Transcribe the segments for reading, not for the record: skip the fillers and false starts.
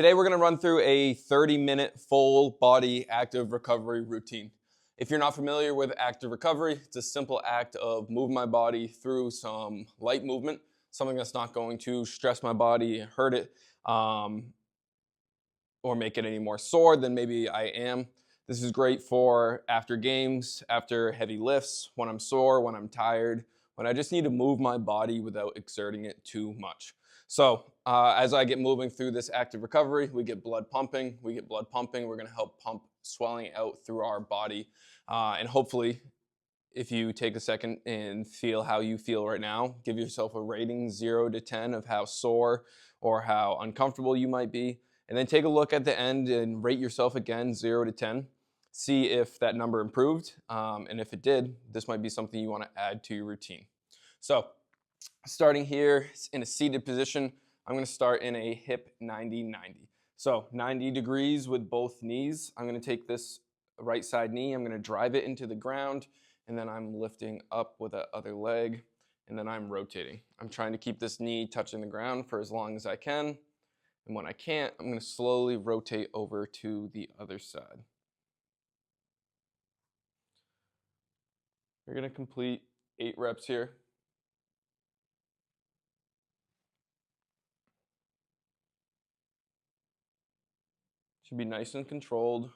Today we're going to run through a 30-minute full body active recovery routine. If you're not familiar with active recovery, it's a simple act of moving my body through some light movement, something that's not going to stress my body, hurt it, or make it any more sore than maybe I am. This is great for after games, after heavy lifts, when I'm sore, when I'm tired, when I just need to move my body without exerting it too much. So as I get moving through this active recovery, we get blood pumping. We're going to help pump swelling out through our body. And hopefully, if you take a second and feel how you feel right now, give yourself a rating 0 to 10 of how sore or how uncomfortable you might be. And then take a look at the end and rate yourself again 0 to 10. See if that number improved. And if it did, this might be something you want to add to your routine. So starting here in a seated position, I'm going to start in a hip 90-90. So 90 degrees with both knees. I'm going to take this right side knee, I'm going to drive it into the ground, and then I'm lifting up with that other leg, and then I'm rotating. I'm trying to keep this knee touching the ground for as long as I can, and when I can't, I'm going to slowly rotate over to the other side. You're going to complete 8 reps here. Should be nice and controlled.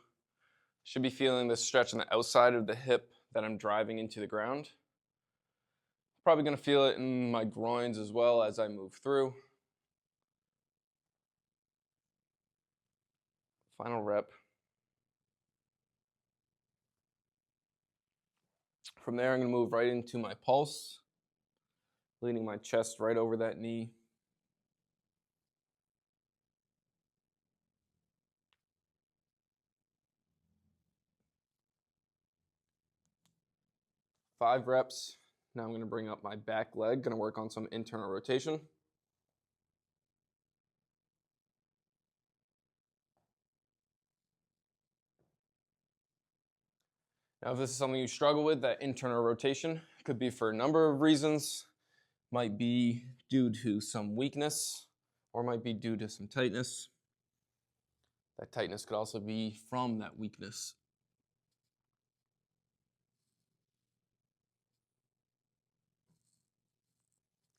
Should be feeling this stretch on the outside of the hip that I'm driving into the ground. Probably going to feel it in my groins as well as I move through. Final rep. From there, I'm going to move right into my pulse, leaning my chest right over that knee. Five reps. Now I'm going to bring up my back leg, going to work on some internal rotation. Now, if this is something you struggle with, that internal rotation could be for a number of reasons. Might be due to some weakness, or might be due to some tightness. That tightness could also be from that weakness.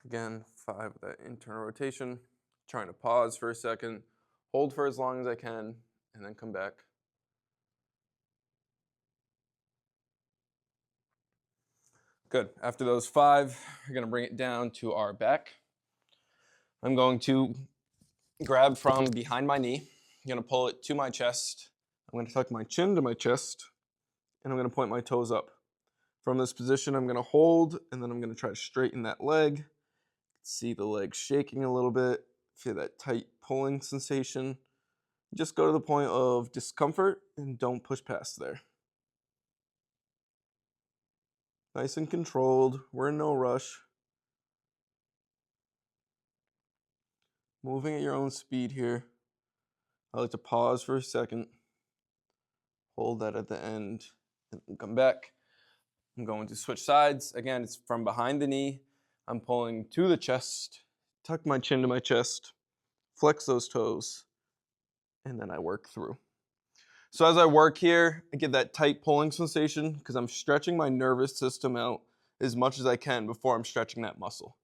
Again, 5 of that internal rotation. Trying to pause for a second, hold for as long as I can, and then come back. Good. After those 5, we're going to bring it down to our back. I'm going to grab from behind my knee. I'm going to pull it to my chest. I'm going to tuck my chin to my chest, and I'm going to point my toes up. From this position, I'm going to hold, and then I'm going to try to straighten that leg. See the leg shaking a little bit. Feel that tight pulling sensation. Just go to the point of discomfort and don't push past there. Nice and controlled. We're in no rush. Moving at your own speed here. I like to pause for a second. Hold that at the end and come back. I'm going to switch sides. Again, it's from behind the knee. I'm pulling to the chest, tuck my chin to my chest, flex those toes, and then I work through. So as I work here, I get that tight pulling sensation because I'm stretching my nervous system out as much as I can before I'm stretching that muscle.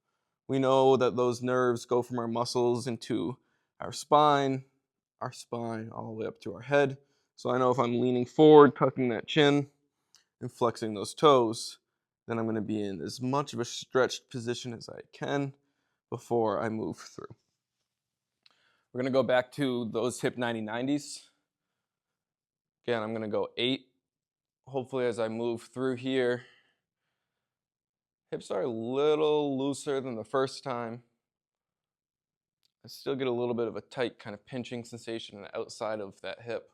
We know that those nerves go from our muscles into our spine all the way up to our head. So I know if I'm leaning forward, tucking that chin, and flexing those toes, then I'm going to be in as much of a stretched position as I can before I move through. We're going to go back to those hip 90-90s. Again, I'm going to go 8. Hopefully as I move through here, hips are a little looser than the first time. I still get a little bit of a tight kind of pinching sensation on the outside of that hip.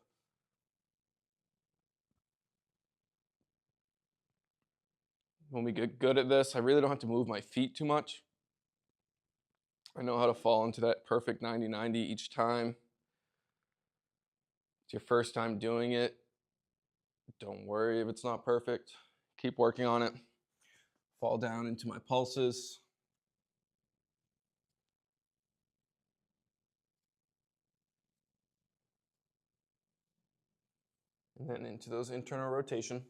When we get good at this, I really don't have to move my feet too much. I know how to fall into that perfect 90-90 each time. It's your first time doing it. Don't worry if it's not perfect. Keep working on it. Fall down into my pulses. . And then into those internal rotation.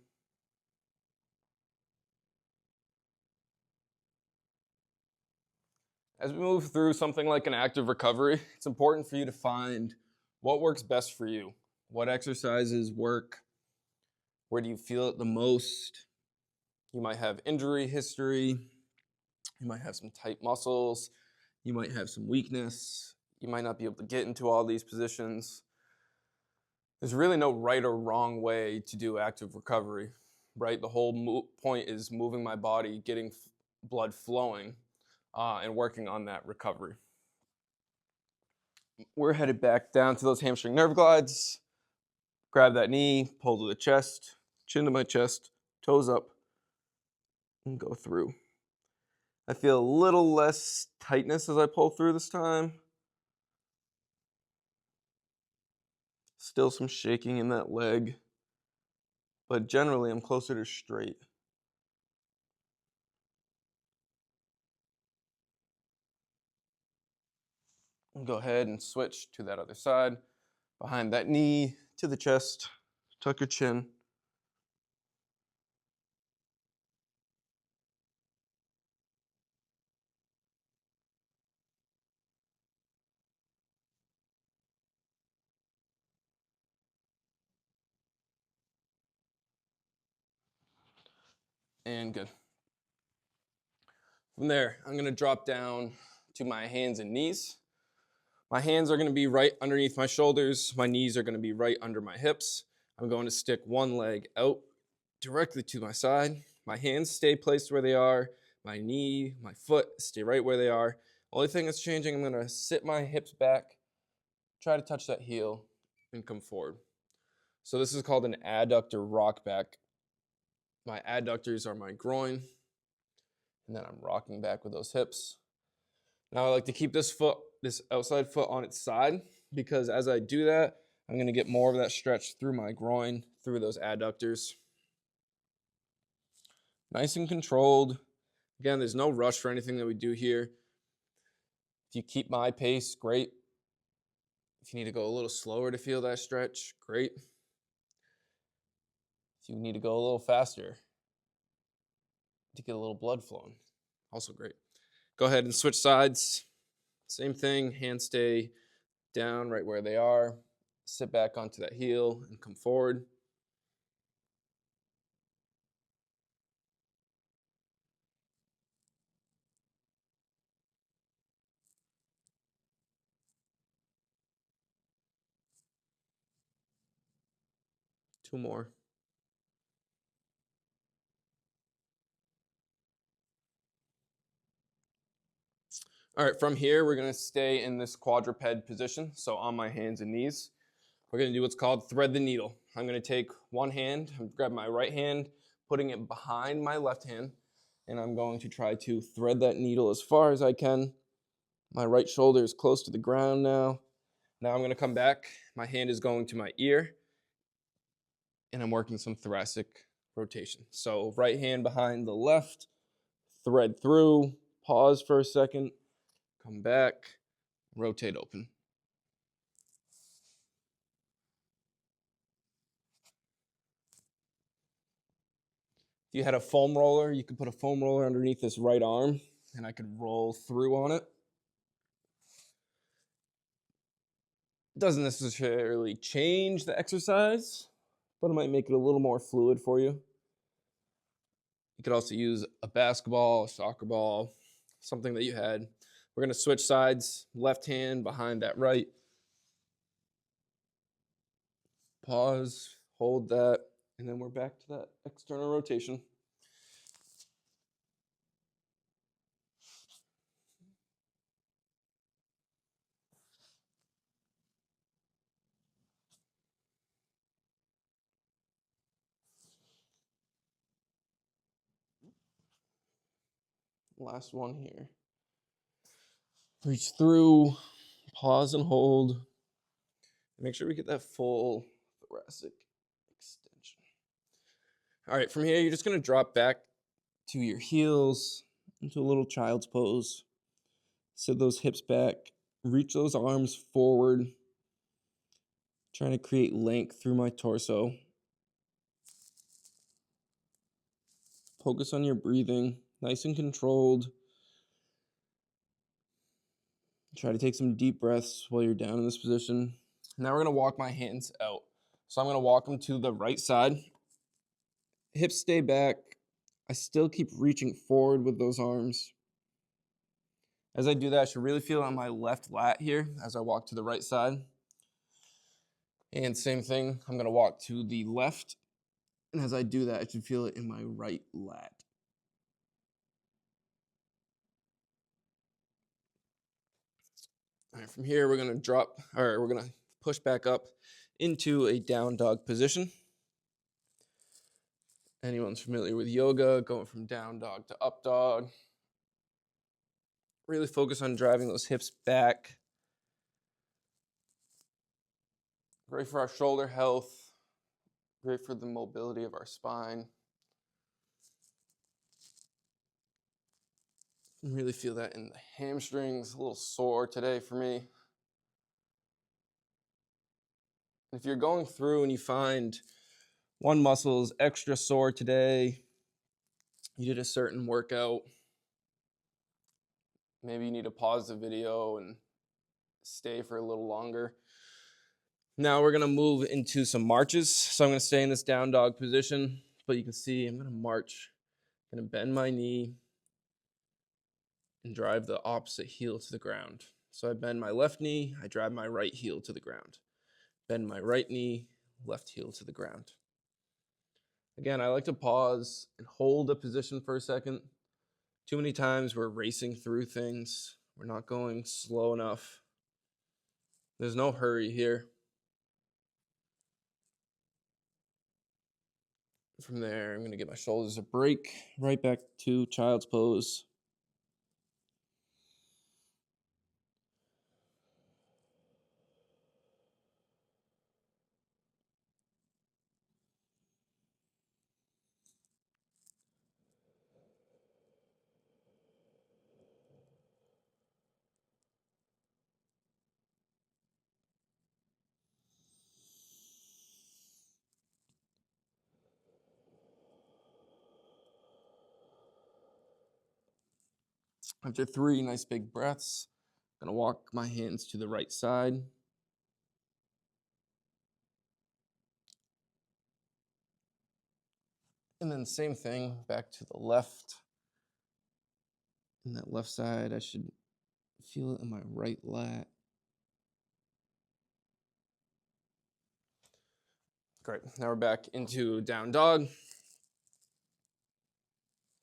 As we move through something like an active recovery, it's important for you to find what works best for you. What exercises work? Where do you feel it the most? You might have injury history. You might have some tight muscles. You might have some weakness. You might not be able to get into all these positions. There's really no right or wrong way to do active recovery, right? The whole point is moving my body, getting blood flowing, and working on that recovery. We're headed back down to those hamstring nerve glides. Grab that knee, pull to the chest, chin to my chest, toes up, and go through. I feel a little less tightness as I pull through this time. Still some shaking in that leg, but generally I'm closer to straight. Go ahead and switch to that other side. Behind that knee, to the chest, tuck your chin. And good. From there, I'm gonna drop down to my hands and knees. My hands are gonna be right underneath my shoulders. My knees are gonna be right under my hips. I'm going to stick one leg out directly to my side. My hands stay placed where they are. My knee, my foot stay right where they are. Only thing that's changing, I'm gonna sit my hips back, try to touch that heel, and come forward. So this is called an adductor rock back. My adductors are my groin, and then I'm rocking back with those hips. Now I like to keep this outside foot on its side, because as I do that, I'm gonna get more of that stretch through my groin, through those adductors. Nice and controlled. Again, there's no rush for anything that we do here. If you keep my pace, great. If you need to go a little slower to feel that stretch, great. If you need to go a little faster to get a little blood flowing, also great. Go ahead and switch sides. Same thing, hands stay down right where they are. Sit back onto that heel and come forward. Two more. All right, from here, we're gonna stay in this quadruped position, so on my hands and knees. We're gonna do what's called thread the needle. I'm gonna take one hand, grab my right hand, putting it behind my left hand, and I'm going to try to thread that needle as far as I can. My right shoulder is close to the ground now. Now I'm gonna come back. My hand is going to my ear, and I'm working some thoracic rotation. So right hand behind the left, thread through, pause for a second, come back, rotate open. If you had a foam roller, you could put a foam roller underneath this right arm, and I could roll through on it. It doesn't necessarily change the exercise, but it might make it a little more fluid for you. You could also use a basketball, a soccer ball, something that you had. We're gonna switch sides, left hand behind that right. Pause, hold that, and then we're back to that external rotation. Last one here. Reach through, pause and hold. Make sure we get that full thoracic extension. All right, from here, you're just gonna drop back to your heels into a little child's pose. Sit those hips back, reach those arms forward, trying to create length through my torso. focus on your breathing, nice and controlled. Try to take some deep breaths while you're down in this position. Now we're gonna walk my hands out. So I'm gonna walk them to the right side. Hips stay back. I still keep reaching forward with those arms. As I do that, I should really feel it on my left lat here as I walk to the right side. And same thing, I'm gonna walk to the left. And as I do that, I should feel it in my right lat. All right, from here, we're gonna push back up into a down dog position. Anyone's familiar with yoga, going from down dog to up dog. Really focus on driving those hips back. Great for our shoulder health, great for the mobility of our spine. You can really feel that in the hamstrings, a little sore today for me. If you're going through and you find one muscle is extra sore today, you did a certain workout, maybe you need to pause the video and stay for a little longer. Now we're gonna move into some marches. So I'm gonna stay in this down dog position, but you can see I'm gonna march. I'm gonna bend my knee and drive the opposite heel to the ground. So I bend my left knee, I drive my right heel to the ground. Bend my right knee, left heel to the ground. Again, I like to pause and hold a position for a second. Too many times we're racing through things. We're not going slow enough. There's no hurry here. From there, I'm gonna get my shoulders a break, right back to child's pose. After 3 nice big breaths, I'm gonna walk my hands to the right side. And then same thing, back to the left. And that left side, I should feel it in my right lat. Great, now we're back into down dog.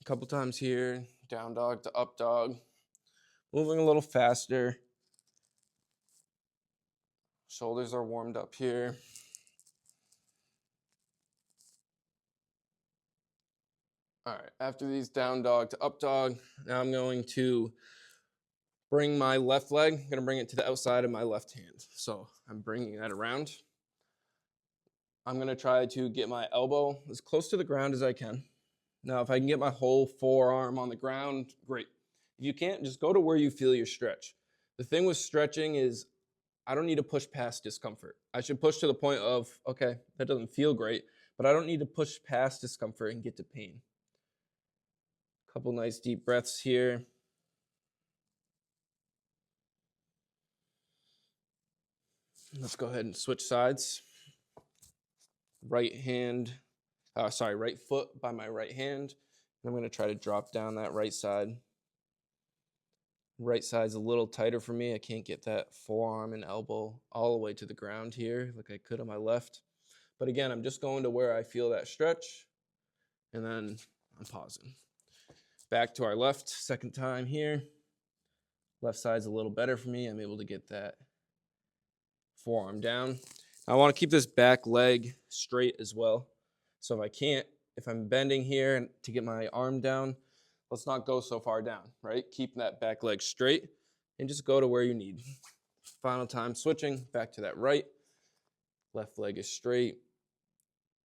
A couple times here, down dog to up dog. Moving a little faster. Shoulders are warmed up here. All right, after these down dog to up dog, now I'm going to bring my left leg, I'm gonna bring it to the outside of my left hand. So I'm bringing that around. I'm gonna try to get my elbow as close to the ground as I can. Now, if I can get my whole forearm on the ground, great. If you can't, just go to where you feel your stretch. The thing with stretching is I don't need to push past discomfort. I should push to the point of, okay, that doesn't feel great, but I don't need to push past discomfort and get to pain. Couple nice deep breaths here. Let's go ahead and switch sides. Right foot by my right hand. And I'm gonna try to drop down that right side. Right side's a little tighter for me. I can't get that forearm and elbow all the way to the ground here like I could on my left. But again, I'm just going to where I feel that stretch, and then I'm pausing. Back to our left, second time here. Left side's a little better for me. I'm able to get that forearm down. I want to keep this back leg straight as well. So if I'm bending here to get my arm down, let's not go so far down, right? Keep that back leg straight and just go to where you need. Final time switching back to that right. Left leg is straight.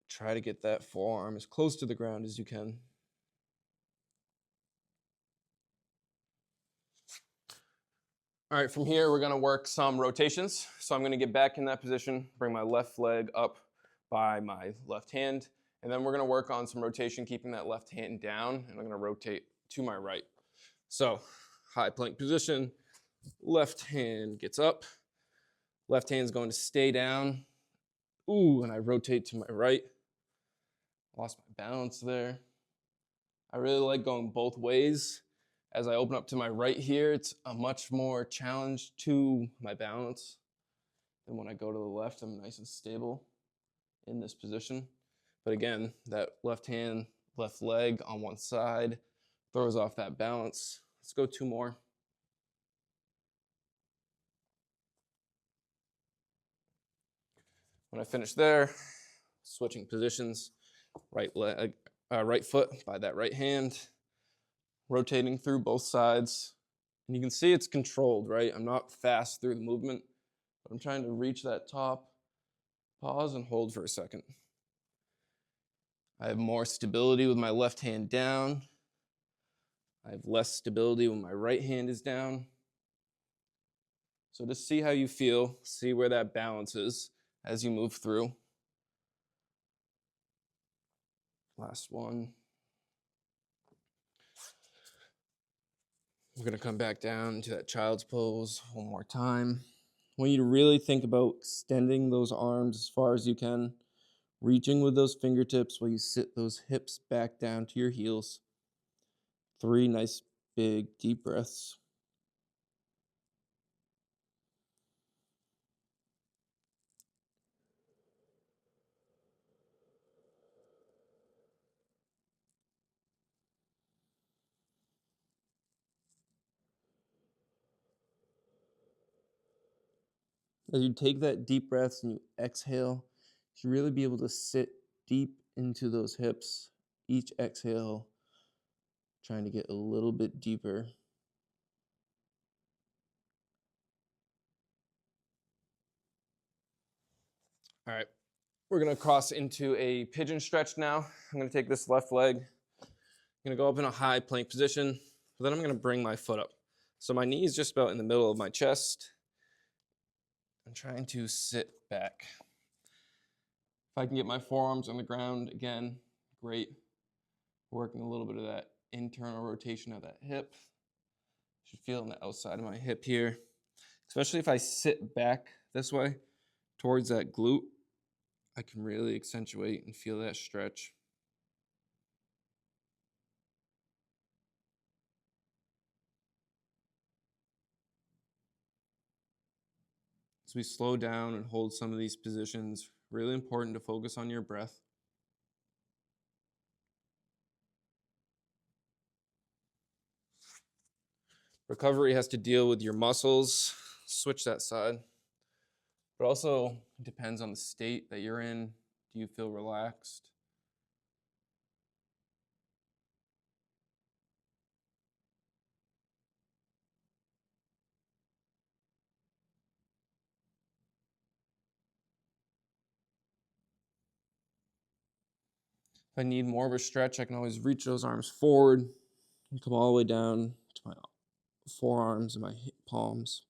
Try to get that forearm as close to the ground as you can. All right, from here, we're gonna work some rotations. So I'm gonna get back in that position, bring my left leg up by my left hand, And then we're gonna work on some rotation, keeping that left hand down, and I'm gonna rotate to my right. So, high plank position, left hand gets up, left hand's going to stay down. Ooh, and I rotate to my right. Lost my balance there. I really like going both ways. As I open up to my right here, it's a much more challenge to my balance than when I go to the left. I'm nice and stable in this position. But again, that left hand, left leg on one side throws off that balance. Let's go 2 more. When I finish there, switching positions, right foot by that right hand, rotating through both sides. And you can see it's controlled, right? I'm not fast through the movement, but I'm trying to reach that top, pause and hold for a second. I have more stability with my left hand down. I have less stability when my right hand is down. So just see how you feel, see where that balance is as you move through. Last one. We're gonna come back down to that child's pose one more time. I want you to really think about extending those arms as far as you can, reaching with those fingertips while you sit those hips back down to your heels. 3 nice big deep breaths. As you take that deep breath and you exhale, you should really be able to sit deep into those hips. Each exhale, trying to get a little bit deeper. All right, we're gonna cross into a pigeon stretch now. I'm gonna take this left leg, I'm gonna go up in a high plank position, but then I'm gonna bring my foot up. So my knee is just about in the middle of my chest. I'm trying to sit back. If I can get my forearms on the ground, again, great. Working a little bit of that internal rotation of that hip. Should feel on the outside of my hip here. Especially if I sit back this way towards that glute, I can really accentuate and feel that stretch. As we slow down and hold some of these positions, really important to focus on your breath. Recovery has to deal with your muscles. Switch that side. But also depends on the state that you're in. Do you feel relaxed? If I need more of a stretch, I can always reach those arms forward and come all the way down to my forearms and my palms.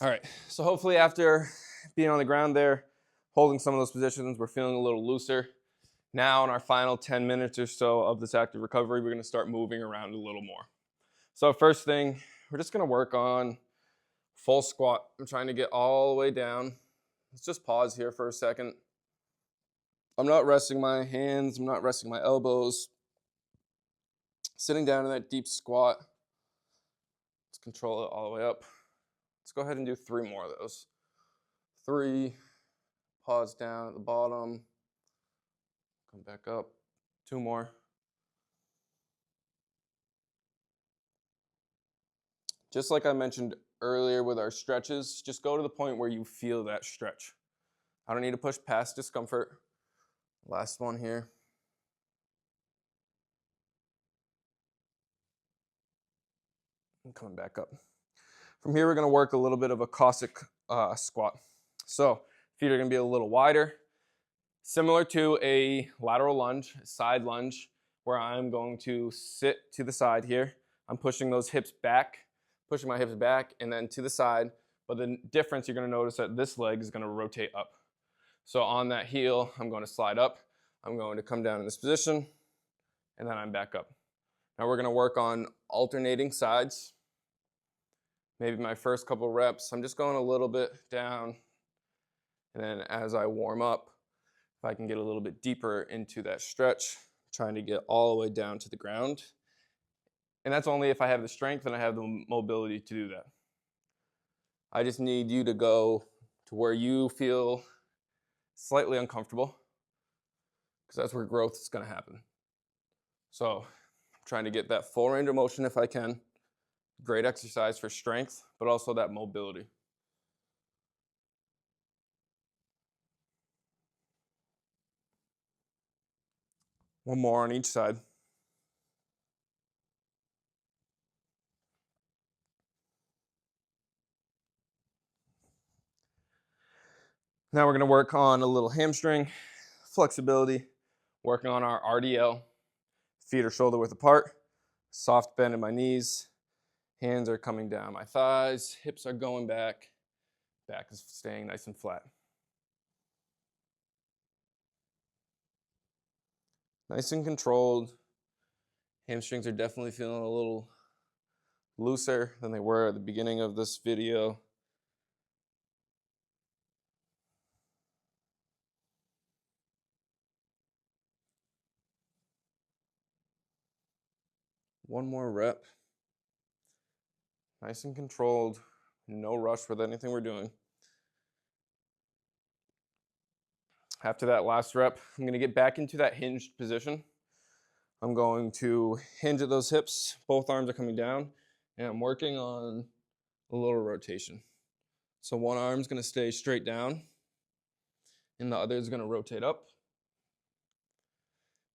All right, so hopefully after being on the ground there, holding some of those positions, we're feeling a little looser. Now in our final 10 minutes or so of this active recovery, we're gonna start moving around a little more. So first thing, we're just gonna work on full squat. I'm trying to get all the way down. Let's just pause here for a second. I'm not resting my hands, I'm not resting my elbows. Sitting down in that deep squat. Let's control it all the way up. Let's go ahead and do 3 more of those. 3, pause down at the bottom, come back up. 2 more. Just like I mentioned earlier with our stretches, just go to the point where you feel that stretch. I don't need to push past discomfort. Last one here. And coming back up. From here, we're gonna work a little bit of a Cossack squat. So feet are gonna be a little wider, similar to a lateral lunge, side lunge, where I'm going to sit to the side here. I'm pushing those hips back, pushing my hips back, and then to the side, But the difference, you're gonna notice that this leg is gonna rotate up. So on that heel, I'm going to slide up. I'm going to come down in this position, and then I'm back up. Now we're gonna work on alternating sides. Maybe my first couple reps, I'm just going a little bit down, and then as I warm up, if I can get a little bit deeper into that stretch, trying to get all the way down to the ground. And that's only if I have the strength and I have the mobility to do that. I just need you to go to where you feel slightly uncomfortable, because that's where growth is going to happen. So I'm trying to get that full range of motion if I can. Great exercise for strength, but also that mobility. One more on each side. Now we're going to work on a little hamstring flexibility, working on our RDL. Feet are shoulder width apart, soft bend in my knees, hands are coming down my thighs, hips are going back, back is staying nice and flat. Nice and controlled. Hamstrings are definitely feeling a little looser than they were at the beginning of this video. One more rep. Nice and controlled. No rush with anything we're doing. After that last rep, I'm going to get back into that hinged position. I'm going to hinge at those hips. Both arms are coming down, and I'm working on a little rotation. So one arm's going to stay straight down, and the other is going to rotate up.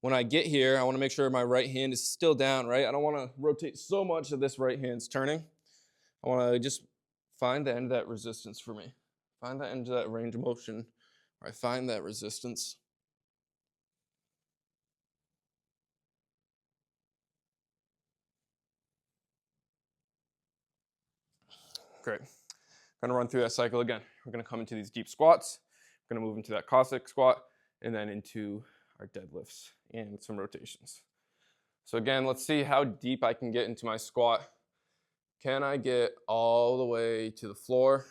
When I get here, I want to make sure my right hand is still down, right? I don't want to rotate so much that this right hand's turning. I want to just find the end of that resistance for me. Find the end of that range of motion where I find that resistance. Great. I'm going to run through that cycle again. We're going to come into these deep squats. We're going to move into that Cossack squat, and then into our deadlifts and some rotations. So again, let's see how deep I can get into my squat. Can I get all the way to the floor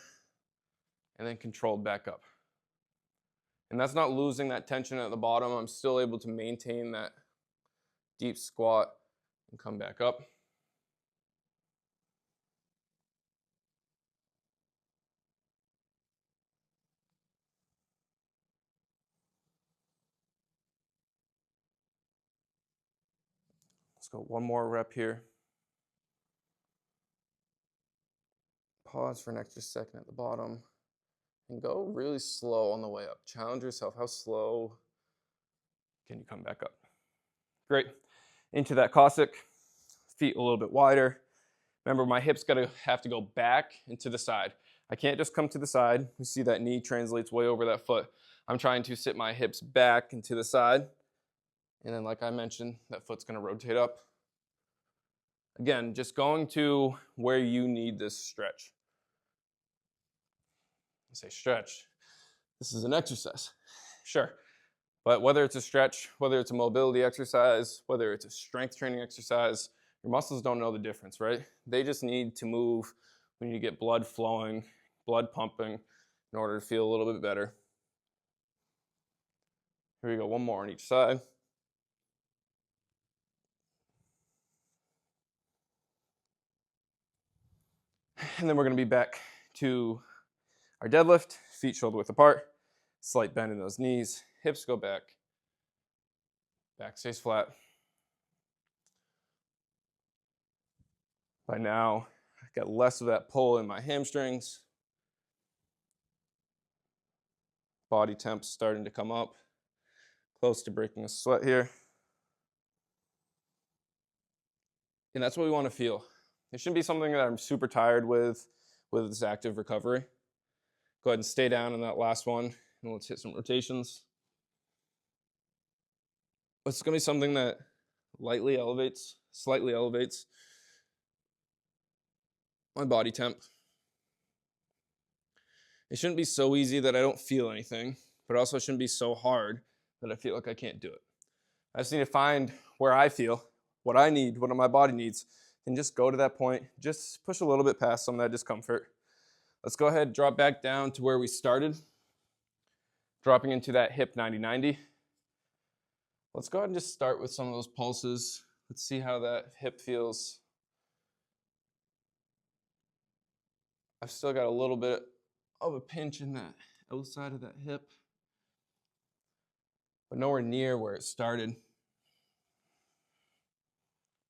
and then controlled back up? And that's not losing that tension at the bottom. I'm still able to maintain that deep squat and come back up. Let's go one more rep here. Pause for an extra second at the bottom. And go really slow on the way up. Challenge yourself. How slow can you come back up? Great. Into that Cossack. Feet a little bit wider. Remember, my hips have to go back and to the side. I can't just come to the side. You see that knee translates way over that foot. I'm trying to sit my hips back and to the side. And then, like I mentioned, that foot's going to rotate up. Again, just going to where you need this stretch. I say stretch. This is an exercise. Sure. But whether it's a stretch, whether it's a mobility exercise, whether it's a strength training exercise, your muscles don't know the difference, right? They just need to move. We need to get blood flowing, blood pumping in order to feel a little bit better. Here we go, one more on each side. And then we're going to be back to our deadlift, feet shoulder width apart, slight bend in those knees, hips go back, back stays flat. By now, I've got less of that pull in my hamstrings. Body temp's starting to come up, close to breaking a sweat here. And that's what we want to feel. It shouldn't be something that I'm super tired with this active recovery. Go ahead and stay down in that last one, and let's hit some rotations. It's going to be something that slightly elevates my body temp. It shouldn't be so easy that I don't feel anything, but also it shouldn't be so hard that I feel like I can't do it. I just need to find where I feel, what I need, what my body needs, and just go to that point, just push a little bit past some of that discomfort. Let's go ahead and drop back down to where we started, dropping into that hip 90-90. Let's go ahead and just start with some of those pulses. Let's see how that hip feels. I've still got a little bit of a pinch in that outside of that hip, but nowhere near where it started.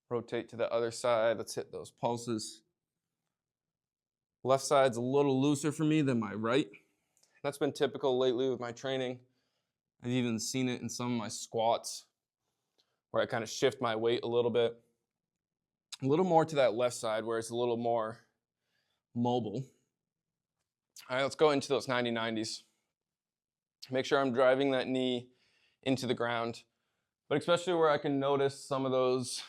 Rotate to the other side. Let's hit those pulses. Left side's a little looser for me than my right. That's been typical lately with my training. I've even seen it in some of my squats where I kind of shift my weight a little bit. A little more to that left side where it's a little more mobile. All right, let's go into those 90-90s. Make sure I'm driving that knee into the ground, but especially where I can notice some of those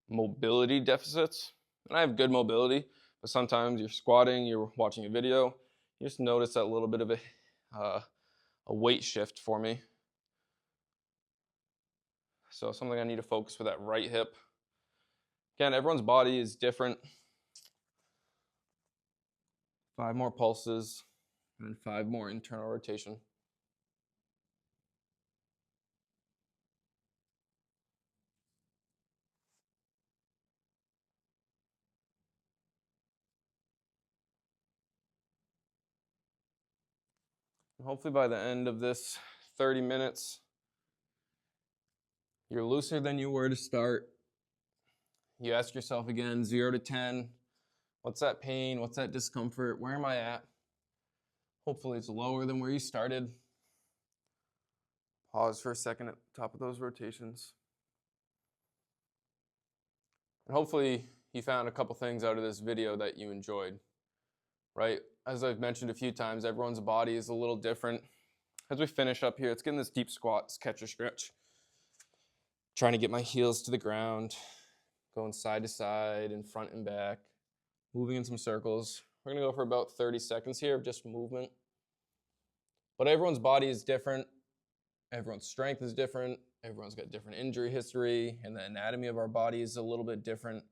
mobility deficits. And I have good mobility, but sometimes you're squatting, you're watching a video, you just notice that little bit of a weight shift for me. So something I need to focus with that right hip. Again, everyone's body is different. 5 more pulses, and then 5 more internal rotation. And hopefully by the end of this 30 minutes, you're looser than you were to start. You ask yourself again, 0 to 10, what's that pain? What's that discomfort? Where am I at? Hopefully it's lower than where you started. Pause for a second at the top of those rotations. And hopefully you found a couple things out of this video that you enjoyed, right? As I've mentioned a few times, everyone's body is a little different. As we finish up here, let's get in this deep squat, catch or stretch. Trying to get my heels to the ground, going side to side and front and back, moving in some circles. We're gonna go for about 30 seconds here of just movement. But everyone's body is different. Everyone's strength is different. Everyone's got different injury history, and the anatomy of our body is a little bit different.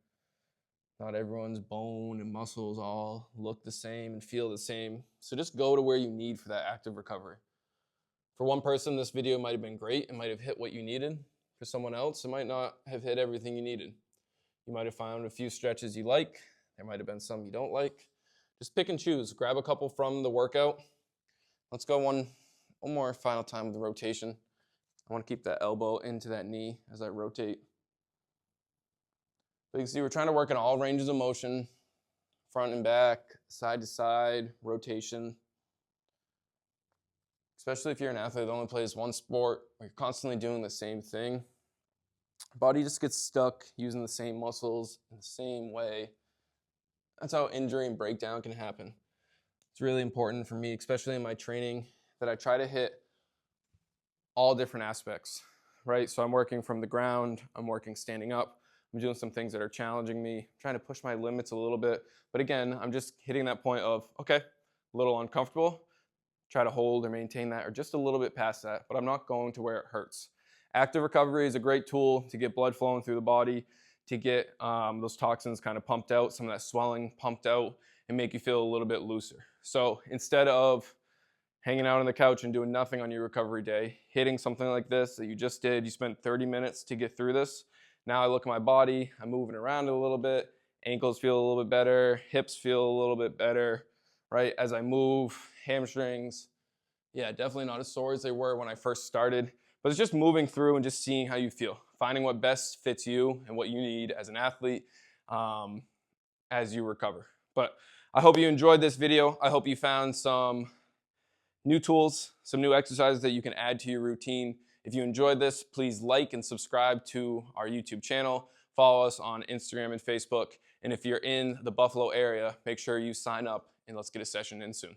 Not everyone's bone and muscles all look the same and feel the same. So just go to where you need for that active recovery. For one person, this video might have been great. It might have hit what you needed. For someone else, it might not have hit everything you needed. You might have found a few stretches you like. There might have been some you don't like. Just pick and choose. Grab a couple from the workout. Let's go one more final time with the rotation. I want to keep that elbow into that knee as I rotate. But you can see we're trying to work in all ranges of motion, front and back, side to side, rotation. Especially if you're an athlete that only plays one sport, or you're constantly doing the same thing. Body just gets stuck using the same muscles in the same way. That's how injury and breakdown can happen. It's really important for me, especially in my training, that I try to hit all different aspects, right? So I'm working from the ground, I'm working standing up, I'm doing some things that are challenging me, trying to push my limits a little bit. But again, I'm just hitting that point of, okay, a little uncomfortable, try to hold or maintain that, or just a little bit past that, but I'm not going to where it hurts. Active recovery is a great tool to get blood flowing through the body, to get those toxins kind of pumped out, some of that swelling pumped out, and make you feel a little bit looser. So instead of hanging out on the couch and doing nothing on your recovery day, hitting something like this that you just did, you spent 30 minutes to get through this. Now I look at my body, I'm moving around a little bit, ankles feel a little bit better, hips feel a little bit better, right? As I move, hamstrings, yeah, definitely not as sore as they were when I first started, but it's just moving through and just seeing how you feel, finding what best fits you and what you need as an athlete as you recover. But I hope you enjoyed this video. I hope you found some new tools, some new exercises that you can add to your routine. If you enjoyed this, please like and subscribe to our YouTube channel. Follow us on Instagram and Facebook. And if you're in the Buffalo area, make sure you sign up and let's get a session in soon.